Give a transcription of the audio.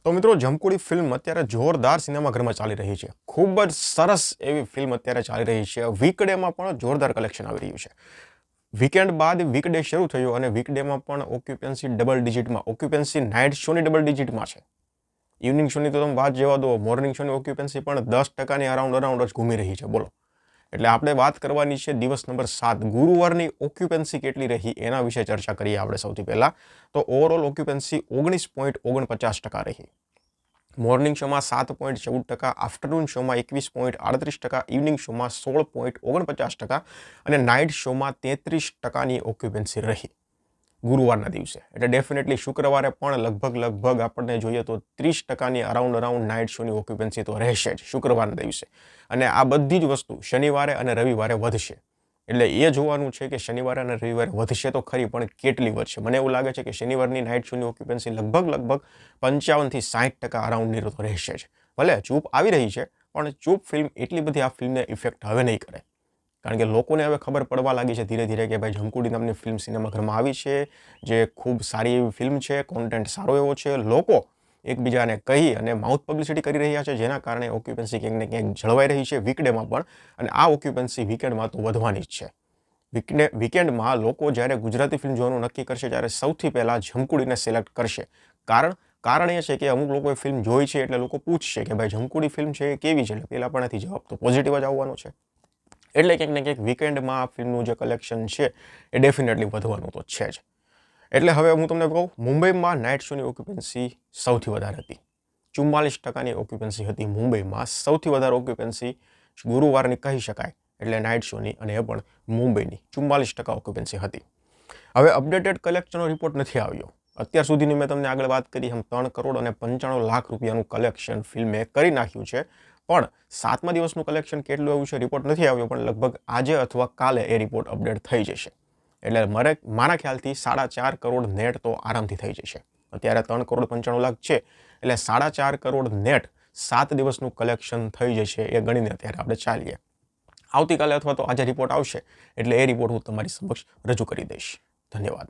તો મિત્રો જમકુડી ફિલ્મ અત્યારે જોરદાર સિનેમાઘરમાં ચાલી રહી છે. ખૂબ જ સરસ એવી ફિલ્મ અત્યારે ચાલી રહી છે. વીકડેમાં પણ જોરદાર કલેક્શન આવી રહ્યું છે. વીકેન્ડ બાદ વીકડે શરૂ થયો અને વીકડેમાં પણ ઓક્યુપન્સી ડબલ ડિજિટમાં, ઓક્યુપન્સી નાઇટ શોની ડબલ ડિજિટમાં છે. ઇવનિંગ શોની તો તમે વાત જવા દો, મોર્નિંગ શોની ઓક્યુપન્સી પણ 10%ની અરાઉન્ડ જ ઘૂમી રહી છે. બોલો, એટલે આપણે વાત કરવાની છે દિવસ નંબર 7 ગુરુવારની ઓક્યુપન્સી કેટલી રહી એના વિશે ચર્ચા કરીએ. આપણે સૌથી પહેલા તો ઓવરઓલ ઓક્યુપન્સી 19.49% રહી. મોર્નિંગ શોમાં 7.14%, આફ્ટરનૂન શોમાં 21.38%, ઇવનિંગ શોમાં 16.49% અને નાઇટ શોમાં 33%ની ઓક્યુપન્સી રહી ગુરુવારના દિવસે. એટલે ડેફિનેટલી શુક્રવારે પણ લગભગ આપણને જોઈએ તો 30%ની અરાઉન્ડ નાઇટ શોની ઓક્યુપન્સી તો રહેશે જ શુક્રવારના દિવસે. અને આ બધી જ વસ્તુ શનિવારે અને રવિવારે વધશે. એટલે એ જોવાનું છે કે શનિવારે અને રવિવારે વધશે તો ખરી, પણ કેટલી વધશે. મને એવું લાગે છે કે શનિવારની નાઇટ શોની ઓક્યુપન્સી લગભગ 55% થી 60% અરાઉન્ડની તો રહેશે જ. ભલે ચૂપ આવી રહી છે, પણ ચૂપ ફિલ્મ એટલી બધી આ ફિલ્મને ઇફેક્ટ હવે નહીં કરે. કારણ કે લોકોને હવે ખબર પડવા લાગી છે ધીરે ધીરે કે ભાઈ જમકુડી નામની ફિલ્મ સિનેમાઘરમાં આવી છે, જે ખૂબ સારી એવી ફિલ્મ છે, કોન્ટેન્ટ સારો એવો છે. લોકો એકબીજાને કહી અને માઉથ પબ્લિસિટી કરી રહ્યા છે, જેના કારણે ઓક્યુપન્સી ક્યાંક ને ક્યાંક જળવાઈ રહી છે વીકડેમાં પણ. અને આ ઓક્યુપન્સી વીકેન્ડમાં તો વધવાની જ છે. વીકેન્ડમાં લોકો જ્યારે ગુજરાતી ફિલ્મ જોવાનું નક્કી કરશે, ત્યારે સૌથી પહેલાં જમકુડીને સિલેક્ટ કરશે. કારણ એ છે કે અમુક લોકોએ ફિલ્મ જોઈ છે, એટલે લોકો પૂછશે કે ભાઈ જમકુડી ફિલ્મ છે એ કેવી છે. એટલે પહેલાં પણ નથી જવાબ તો પોઝિટિવ જ આવવાનો છે. એટલે ક્યાંક ને ક્યાંક વીકેન્ડમાં આ ફિલ્મનું જે કલેક્શન છે એ ડેફિનેટલી વધવાનું તો છે જ. એટલે હવે હું તમને કહું, મુંબઈમાં નાઇટ શોની ઓક્યુપન્સી સૌથી વધારે હતી. 44%ની ઓક્યુપન્સી હતી મુંબઈમાં. સૌથી વધારે ઓક્યુપન્સી ગુરુવારની કહી શકાય, એટલે નાઇટ શોની, અને એ પણ મુંબઈની 44% ઓક્યુપન્સી હતી. હવે અપડેટેડ કલેક્શનનો રિપોર્ટ નથી આવ્યો. અત્યાર સુધીની મેં તમને આગળ વાત કરી એમ 3 કરોડ અને 95 લાખ રૂપિયાનું કલેક્શન ફિલ્મે કરી નાખ્યું છે. પણ 7મા દિવસનું કલેક્શન કેટલું આવ્યું છે રિપોર્ટ નથી આવ્યો, પણ લગભગ આજે અથવા કાલે એ રિપોર્ટ અપડેટ થઈ જશે. એટલે મારા ખ્યાલથી 4.5 કરોડ નેટ તો આરામથી થઈ જશે. અત્યારે 3 કરોડ 95 લાખ છે, એટલે 4.5 કરોડ નેટ 7 દિવસનું કલેક્શન થઈ જશે. એ ગણીને અત્યારે આપણે ચાલીએ. આવતીકાલે અથવા તો આજે રિપોર્ટ આવશે, એટલે એ રિપોર્ટ હું તમારી સમક્ષ રજૂ કરી દઈશ. ધન્યવાદ.